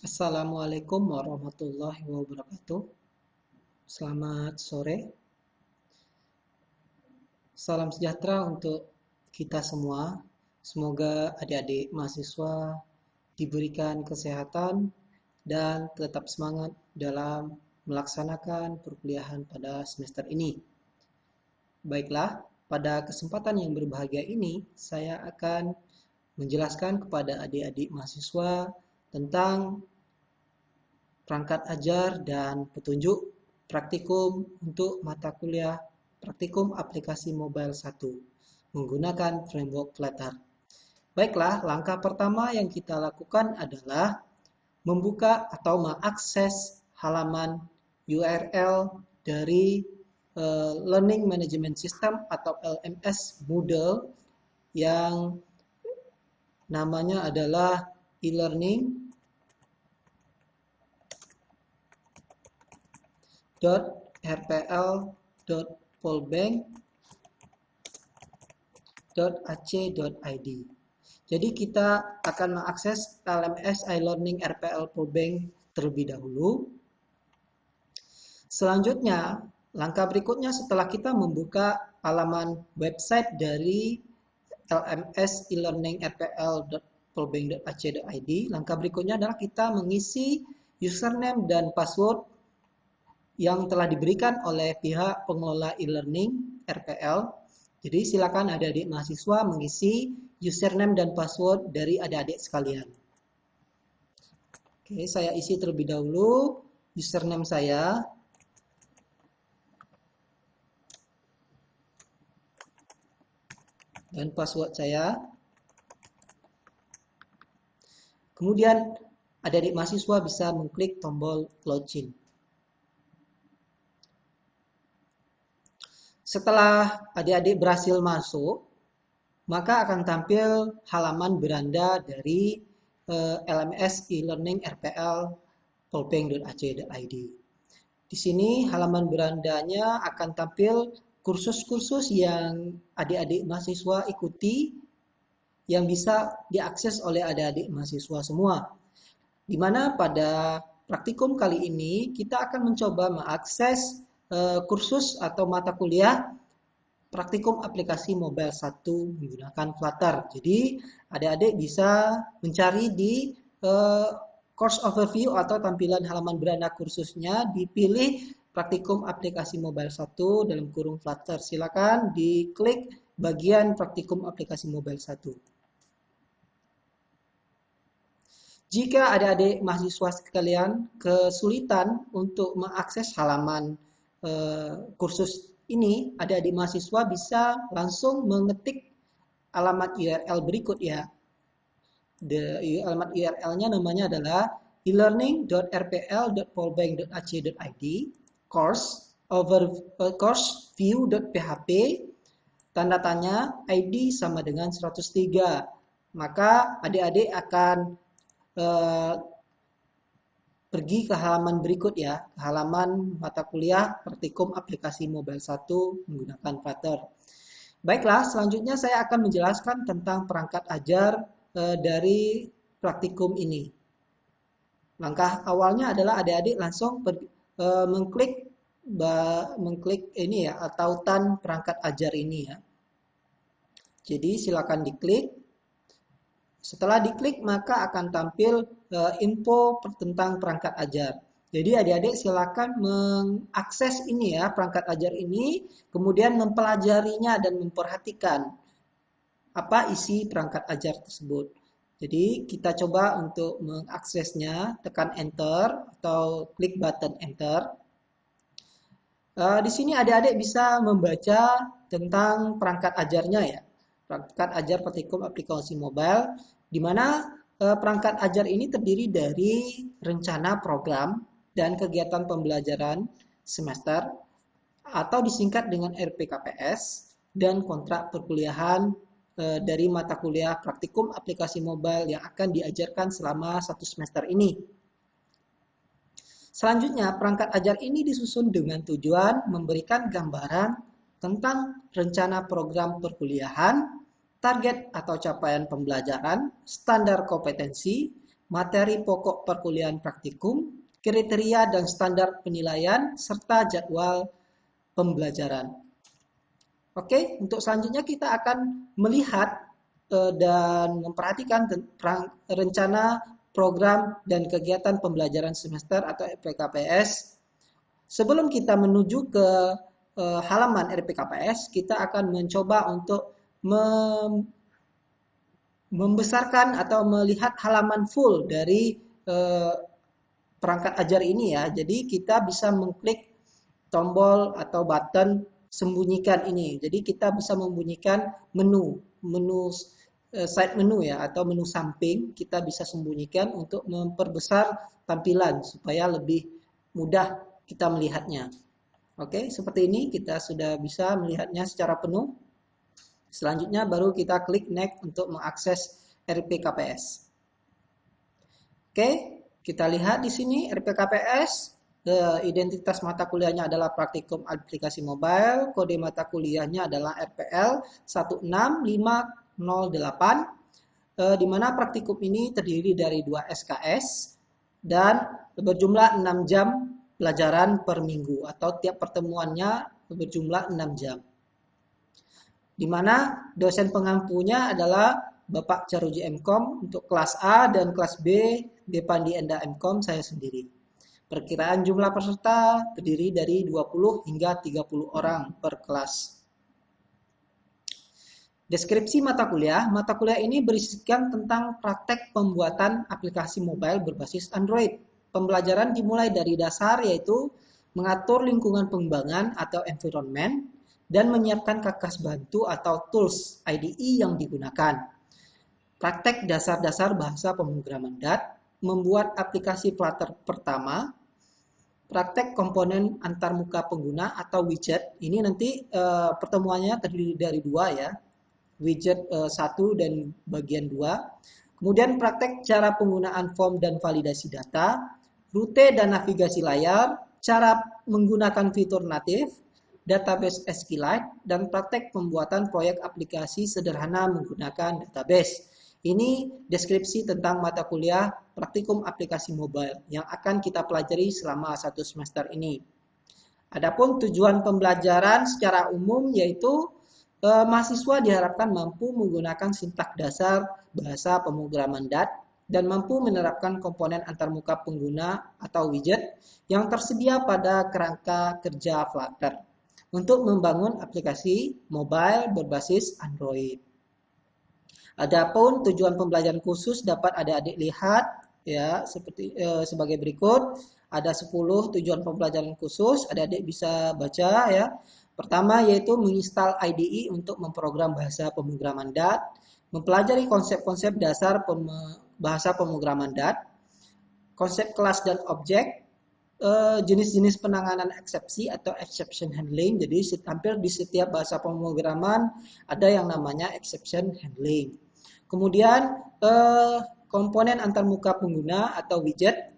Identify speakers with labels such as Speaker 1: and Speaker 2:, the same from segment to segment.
Speaker 1: Assalamualaikum warahmatullahi wabarakatuh. Selamat sore. Salam sejahtera untuk kita semua. Semoga adik-adik mahasiswa diberikan kesehatan dan tetap semangat dalam melaksanakan perkuliahan pada semester ini. Baiklah, pada kesempatan yang berbahagia ini, saya akan menjelaskan kepada adik-adik mahasiswa tentang perangkat ajar dan petunjuk praktikum untuk mata kuliah praktikum aplikasi mobile 1 menggunakan framework Flutter. Baiklah, langkah pertama yang kita lakukan adalah membuka atau mengakses halaman URL dari Learning Management System atau LMS Moodle yang namanya adalah e-learning.rpl.polbank.ac.id. Jadi kita akan mengakses LMS iLearning RPL Polbank terlebih dahulu. Selanjutnya, langkah berikutnya setelah kita membuka halaman website dari LMS e-learning rpl.polbank.ac.id, langkah berikutnya adalah kita mengisi username dan password yang telah diberikan oleh pihak pengelola e-learning RPL. Jadi silakan adik-adik mahasiswa mengisi username dan password dari adik-adik sekalian. Oke, saya isi terlebih dahulu username saya. Dan password saya. Kemudian adik-adik mahasiswa bisa mengklik tombol login. Setelah adik-adik berhasil masuk, maka akan tampil halaman beranda dari LMS e-learning RPL polbank.ac.id. Di sini halaman berandanya akan tampil kursus-kursus yang adik-adik mahasiswa ikuti yang bisa diakses oleh adik-adik mahasiswa semua. Di mana pada praktikum kali ini kita akan mencoba mengakses kursus atau mata kuliah praktikum aplikasi mobile 1 menggunakan Flutter. Jadi adik-adik bisa mencari di course overview atau tampilan halaman beranda kursusnya, dipilih praktikum aplikasi mobile 1 dalam kurung Flutter. Silakan diklik bagian praktikum aplikasi mobile 1. Jika adik-adik mahasiswa sekalian kesulitan untuk mengakses halaman kursus ini, adik-adik mahasiswa bisa langsung mengetik alamat URL berikut ya. Alamat URL-nya namanya adalah e-learning.rpl.polbank.ac.id course view.php tanda tanya ID sama dengan 103. Maka adik-adik akan pergi ke halaman berikut ya, halaman mata kuliah praktikum aplikasi mobile 1 menggunakan Flutter. Baiklah, selanjutnya saya akan menjelaskan tentang perangkat ajar dari praktikum ini. Langkah awalnya adalah adik-adik langsung mengklik ini ya, tautan perangkat ajar ini ya. Jadi silakan diklik. Setelah diklik maka akan tampil info tentang perangkat ajar. Jadi adik-adik silakan mengakses ini ya, perangkat ajar ini, kemudian mempelajarinya dan memperhatikan apa isi perangkat ajar tersebut. Jadi kita coba untuk mengaksesnya, tekan enter atau klik button enter. Di sini adik-adik bisa membaca tentang perangkat ajarnya ya. Perangkat ajar praktikum aplikasi mobile, di mana perangkat ajar ini terdiri dari rencana program dan kegiatan pembelajaran semester atau disingkat dengan RPKPS dan kontrak perkuliahan dari mata kuliah praktikum aplikasi mobile yang akan diajarkan selama 1 semester ini. Selanjutnya, perangkat ajar ini disusun dengan tujuan memberikan gambaran tentang rencana program perkuliahan, target atau capaian pembelajaran, standar kompetensi, materi pokok perkuliahan praktikum, kriteria dan standar penilaian, serta jadwal pembelajaran. Oke, untuk selanjutnya kita akan melihat dan memperhatikan rencana program dan kegiatan pembelajaran semester atau RPKPS. Sebelum kita menuju ke halaman RPKPS, kita akan mencoba untuk membesarkan atau melihat halaman full dari perangkat ajar ini ya. Jadi kita bisa mengklik tombol atau button sembunyikan ini. Jadi kita bisa membunyikan menu side menu ya atau menu samping kita bisa sembunyikan untuk memperbesar tampilan supaya lebih mudah kita melihatnya. Oke, seperti ini kita sudah bisa melihatnya secara penuh. Selanjutnya baru kita klik next untuk mengakses RPKPS. Oke, kita lihat di sini RPKPS. Identitas mata kuliahnya adalah praktikum aplikasi mobile, kode mata kuliahnya adalah RPL 16508, di mana praktikum ini terdiri dari 2 SKS dan berjumlah 6 jam pelajaran per minggu atau tiap pertemuannya berjumlah 6 jam. Di mana dosen pengampunya adalah Bapak Caruji MKom untuk kelas A dan kelas B, Depandi Enda MKom saya sendiri. Perkiraan jumlah peserta terdiri dari 20 hingga 30 orang per kelas. Deskripsi mata kuliah ini berisikan tentang praktek pembuatan aplikasi mobile berbasis Android. Pembelajaran dimulai dari dasar yaitu mengatur lingkungan pengembangan atau environment dan menyiapkan kakas bantu atau tools IDE yang digunakan. Praktek dasar-dasar bahasa pemrograman DAT, membuat aplikasi Flutter pertama, praktek komponen antarmuka pengguna atau widget. Ini nanti pertemuannya terdiri dari 2 ya, widget 1 dan bagian 2. Kemudian praktek cara penggunaan form dan validasi data, rute dan navigasi layar, cara menggunakan fitur natif, database SQLite, dan praktek pembuatan proyek aplikasi sederhana menggunakan database. Ini deskripsi tentang mata kuliah praktikum aplikasi mobile yang akan kita pelajari selama 1 semester ini. Adapun tujuan pembelajaran secara umum yaitu mahasiswa diharapkan mampu menggunakan sintak dasar bahasa pemrograman DAT dan mampu menerapkan komponen antarmuka pengguna atau widget yang tersedia pada kerangka kerja Flutter untuk membangun aplikasi mobile berbasis Android. Adapun tujuan pembelajaran khusus dapat adik-adik lihat ya seperti sebagai berikut. Ada 10 tujuan pembelajaran khusus, adik-adik bisa baca ya. Pertama yaitu menginstal IDE untuk memprogram bahasa pemrograman DAT, mempelajari konsep-konsep dasar bahasa pemrograman DAT, konsep kelas dan objek, jenis-jenis penanganan eksepsi atau exception handling. Jadi hampir di setiap bahasa pemrograman ada yang namanya exception handling. Kemudian komponen antarmuka pengguna atau widget.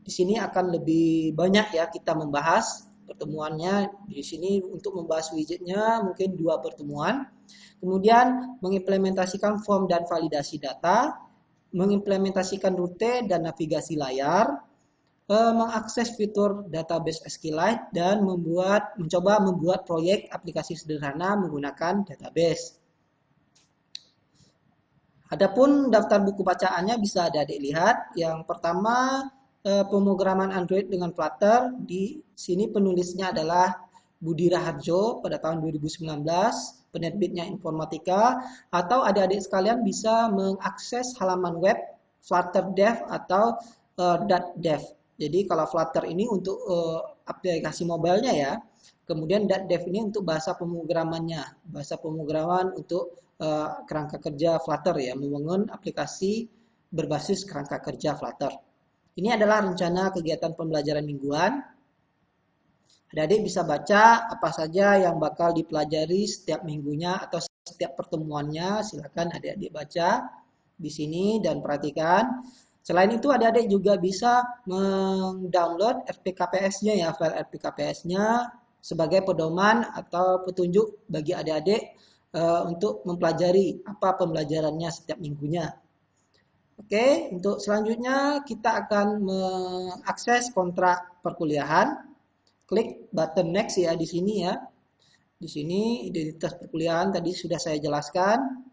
Speaker 1: Di sini akan lebih banyak ya kita membahas pertemuannya. Di sini untuk membahas widgetnya mungkin 2 pertemuan. Kemudian mengimplementasikan form dan validasi data, mengimplementasikan rute dan navigasi layar, mengakses fitur database SQLite dan mencoba membuat proyek aplikasi sederhana menggunakan database. Adapun daftar buku bacaannya bisa adik-adik lihat. Yang pertama pemrograman Android dengan Flutter. Di sini penulisnya adalah Budi Raharjo pada tahun 2019, penerbitnya Informatika, atau adik-adik sekalian bisa mengakses halaman web Flutter Dev atau .dev. Jadi kalau Flutter ini untuk aplikasi mobilenya ya, kemudian .dev ini untuk bahasa pemrogramannya, bahasa pemrograman untuk kerangka kerja Flutter ya, membangun aplikasi berbasis kerangka kerja Flutter. Ini adalah rencana kegiatan pembelajaran mingguan. Adik-adik bisa baca apa saja yang bakal dipelajari setiap minggunya atau setiap pertemuannya. Silakan adik-adik baca di sini dan perhatikan. Selain itu adik-adik juga bisa mendownload RPKPS-nya ya, file RPKPS-nya sebagai pedoman atau petunjuk bagi adik-adik untuk mempelajari apa pembelajarannya setiap minggunya. Oke, untuk selanjutnya kita akan mengakses kontrak perkuliahan. Klik button next ya di sini ya. Di sini identitas perkuliahan tadi sudah saya jelaskan.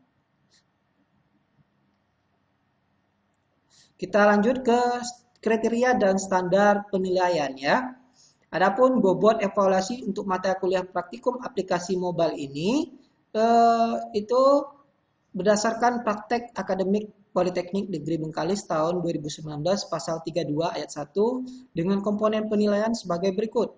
Speaker 1: Kita lanjut ke kriteria dan standar penilaian ya. Adapun bobot evaluasi untuk mata kuliah praktikum aplikasi mobile ini itu berdasarkan praktek akademik Politeknik Negeri Bengkalis tahun 2019 pasal 32 ayat 1 dengan komponen penilaian sebagai berikut.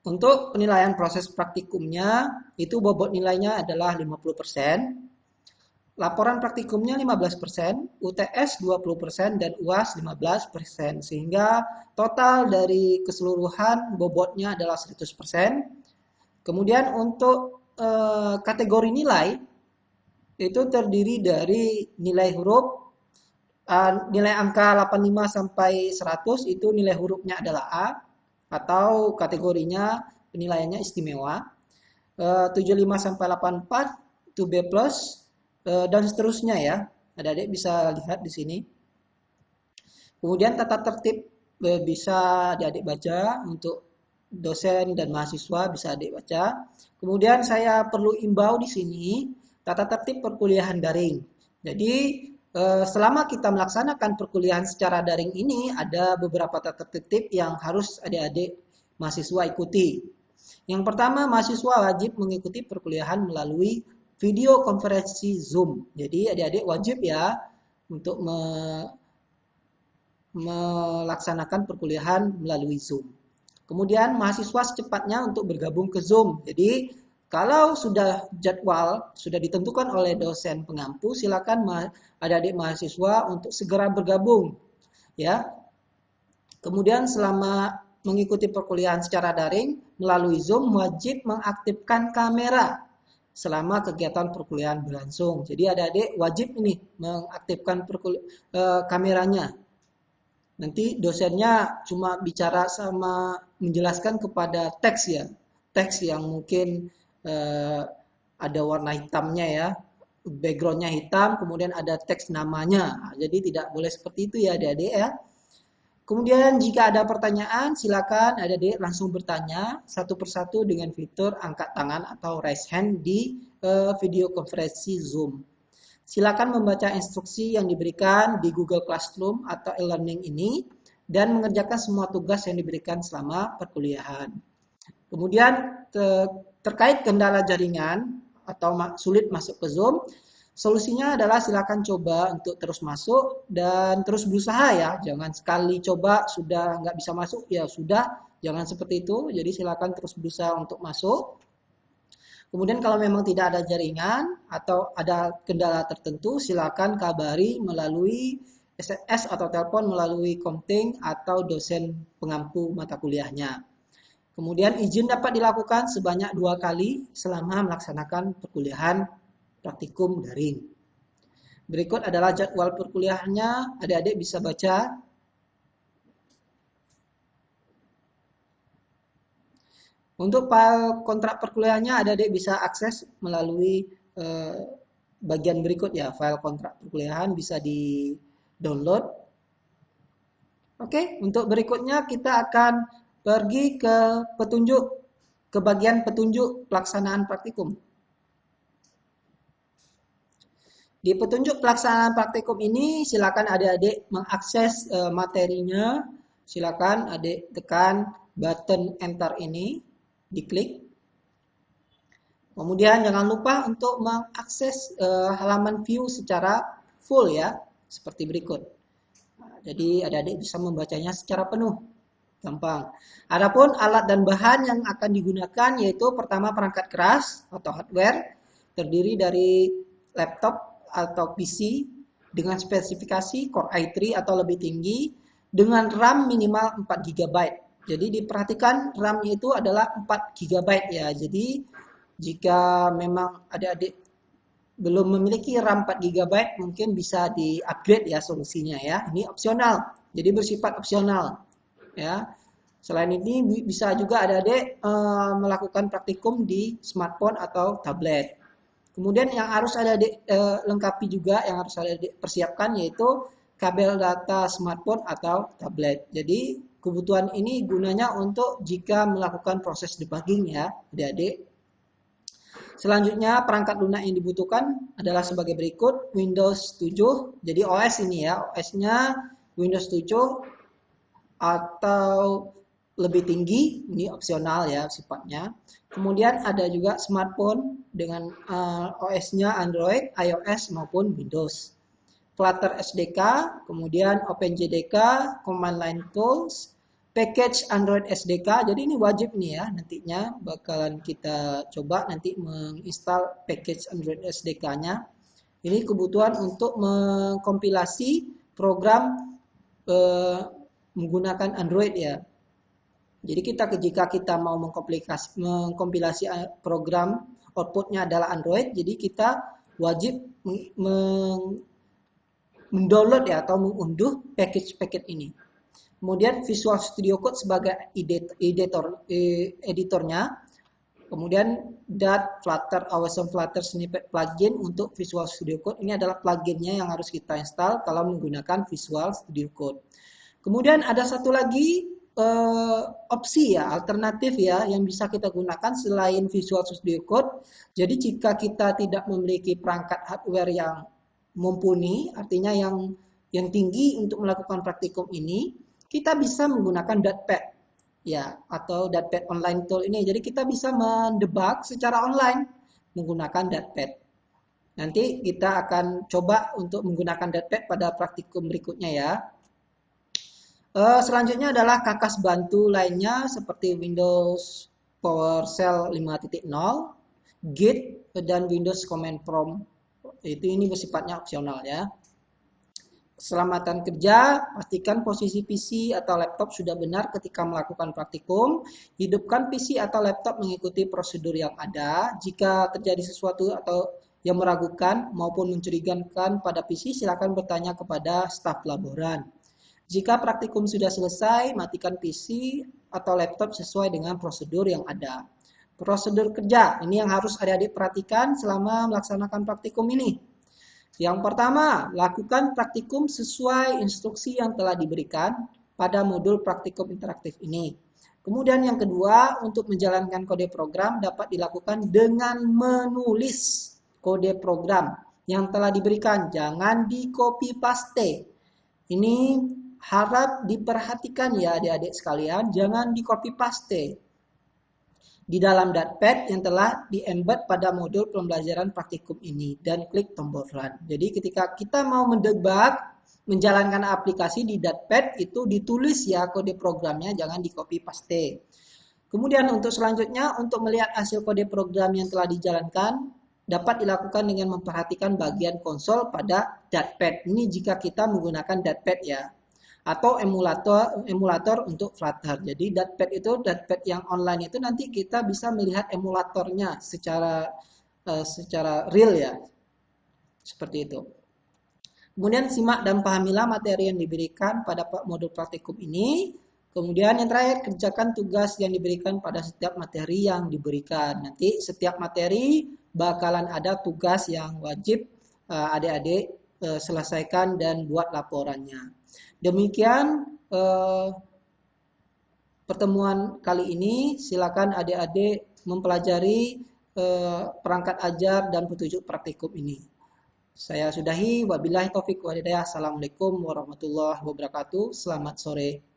Speaker 1: Untuk penilaian proses praktikumnya itu bobot nilainya adalah 50%, laporan praktikumnya 15%, UTS 20% dan UAS 15%, sehingga total dari keseluruhan bobotnya adalah 100%. Kemudian untuk kategori nilai itu terdiri dari nilai huruf, nilai angka 85 sampai 100 itu nilai hurufnya adalah A, atau kategorinya penilaiannya istimewa. 75 sampai 84 itu B+, dan seterusnya ya. Adik-adik bisa lihat di sini. Kemudian tata tertib bisa adik-adik baca, untuk dosen dan mahasiswa bisa adik baca. Kemudian saya perlu imbau di sini tata tertib perkuliahan daring. Jadi selama kita melaksanakan perkuliahan secara daring ini ada beberapa tata tertib yang harus adik-adik mahasiswa ikuti. Yang pertama, mahasiswa wajib mengikuti perkuliahan melalui video konferensi Zoom. Jadi adik-adik wajib ya untuk melaksanakan perkuliahan melalui Zoom. Kemudian mahasiswa secepatnya untuk bergabung ke Zoom. Jadi kalau sudah jadwal sudah ditentukan oleh dosen pengampu, silakan adik-adik mahasiswa untuk segera bergabung ya. Kemudian selama mengikuti perkuliahan secara daring melalui Zoom wajib mengaktifkan kamera selama kegiatan perkuliahan berlangsung. Jadi adik-adik wajib ini mengaktifkan kameranya. Nanti dosennya cuma bicara sama menjelaskan kepada teks ya. Teks yang mungkin ada warna hitamnya ya. Backgroundnya hitam, kemudian ada teks namanya. Jadi tidak boleh seperti itu ya adik-adik ya. Kemudian jika ada pertanyaan, silakan adik-adik langsung bertanya satu persatu dengan fitur angkat tangan atau raise hand di video konferensi Zoom. Silakan membaca instruksi yang diberikan di Google Classroom atau e-learning ini dan mengerjakan semua tugas yang diberikan selama perkuliahan. Kemudian terkait kendala jaringan atau sulit masuk ke Zoom, solusinya adalah silakan coba untuk terus masuk dan terus berusaha ya. Jangan sekali coba sudah nggak bisa masuk ya sudah, jangan seperti itu. Jadi silakan terus berusaha untuk masuk. Kemudian kalau memang tidak ada jaringan atau ada kendala tertentu, silakan kabari melalui SMS atau telepon melalui komting atau dosen pengampu mata kuliahnya. Kemudian izin dapat dilakukan sebanyak 2 kali selama melaksanakan perkuliahan praktikum daring. Berikut adalah jadwal perkuliahannya, adik-adik bisa baca. Untuk file kontrak perkuliahannya adik-adik bisa akses melalui bagian berikut ya, file kontrak perkuliahan bisa di-download. Oke, untuk berikutnya kita akan pergi ke bagian petunjuk pelaksanaan praktikum. Di petunjuk pelaksanaan praktikum ini silakan adik-adik mengakses materinya. Silakan adik tekan button enter ini, diklik. Kemudian jangan lupa untuk mengakses halaman view secara full ya, seperti berikut. Nah, jadi adik-adik bisa membacanya secara penuh. Gampang. Adapun alat dan bahan yang akan digunakan yaitu pertama perangkat keras atau hardware terdiri dari laptop atau PC dengan spesifikasi Core i3 atau lebih tinggi dengan RAM minimal 4 GB. Jadi diperhatikan RAM-nya itu adalah 4 GB ya. Jadi jika memang adik-adik belum memiliki RAM 4 GB mungkin bisa di-upgrade ya solusinya ya. Ini opsional. Jadi bersifat opsional ya. Selain ini bisa juga adik-adik melakukan praktikum di smartphone atau tablet. Kemudian yang harus ada lengkapi juga, yang harus ada persiapkan yaitu kabel data smartphone atau tablet. Jadi kebutuhan ini gunanya untuk jika melakukan proses debugging ya, adik-adik. Selanjutnya perangkat lunak yang dibutuhkan adalah sebagai berikut: Windows 7. Jadi OS ini ya, OS-nya Windows 7 atau lebih tinggi, ini opsional ya sifatnya. Kemudian ada juga smartphone dengan OS-nya Android, iOS maupun Windows. Flutter SDK, kemudian OpenJDK, Command Line Tools, package Android SDK. Jadi ini wajib nih ya, nantinya bakalan kita coba nanti menginstal package Android SDK-nya. Ini kebutuhan untuk mengkompilasi program menggunakan Android ya. Jadi jika kita mau mengkompilasi program, outputnya adalah Android, jadi kita wajib mendownload ya atau mengunduh package ini. Kemudian Visual Studio Code sebagai editornya. Kemudian Flutter Awesome Flutter Snippet plugin untuk Visual Studio Code. Ini adalah pluginnya yang harus kita install kalau menggunakan Visual Studio Code. Kemudian ada satu lagi opsi ya, alternatif ya yang bisa kita gunakan selain Visual Studio Code. Jadi jika kita tidak memiliki perangkat hardware yang mumpuni, artinya yang tinggi untuk melakukan praktikum ini, kita bisa menggunakan Datepad ya atau Datepad online tool ini. Jadi kita bisa mendebug secara online menggunakan Datepad. Nanti kita akan coba untuk menggunakan Datepad pada praktikum berikutnya ya. Selanjutnya adalah kakas bantu lainnya seperti Windows PowerShell 5.0, Git, dan Windows Command Prompt. Ini bersifatnya opsional ya. Keselamatan kerja, pastikan posisi PC atau laptop sudah benar ketika melakukan praktikum. Hidupkan PC atau laptop mengikuti prosedur yang ada. Jika terjadi sesuatu atau yang meragukan maupun mencurigakan pada PC, silakan bertanya kepada staf laboran. Jika praktikum sudah selesai, matikan PC atau laptop sesuai dengan prosedur yang ada. Prosedur kerja, ini yang harus adik-adik perhatikan selama melaksanakan praktikum ini. Yang pertama, lakukan praktikum sesuai instruksi yang telah diberikan pada modul praktikum interaktif ini. Kemudian yang kedua, untuk menjalankan kode program dapat dilakukan dengan menulis kode program yang telah diberikan. Jangan di-copy paste. Ini harap diperhatikan ya adik-adik sekalian, jangan di-copy paste di dalam Datepad yang telah di-embed pada modul pembelajaran praktikum ini dan klik tombol Run. Jadi ketika kita mau mendebug, menjalankan aplikasi di Datepad itu ditulis ya kode programnya, jangan di-copy paste. Kemudian untuk selanjutnya, untuk melihat hasil kode program yang telah dijalankan, dapat dilakukan dengan memperhatikan bagian konsol pada Datepad. Ini jika kita menggunakan Datepad ya. Atau emulator untuk Flutter. Jadi Datepad yang online itu nanti kita bisa melihat emulatornya secara real ya. Seperti itu. Kemudian simak dan pahamilah materi yang diberikan pada modul praktikum ini. Kemudian yang terakhir, kerjakan tugas yang diberikan pada setiap materi yang diberikan. Nanti setiap materi bakalan ada tugas yang wajib adik-adik selesaikan dan buat laporannya. Demikian pertemuan kali ini. Silakan adik-adik mempelajari perangkat ajar dan petunjuk praktikum ini. Saya sudahi. Wabillahi taufik walhidayah. Assalamualaikum warahmatullahi wabarakatuh. Selamat sore.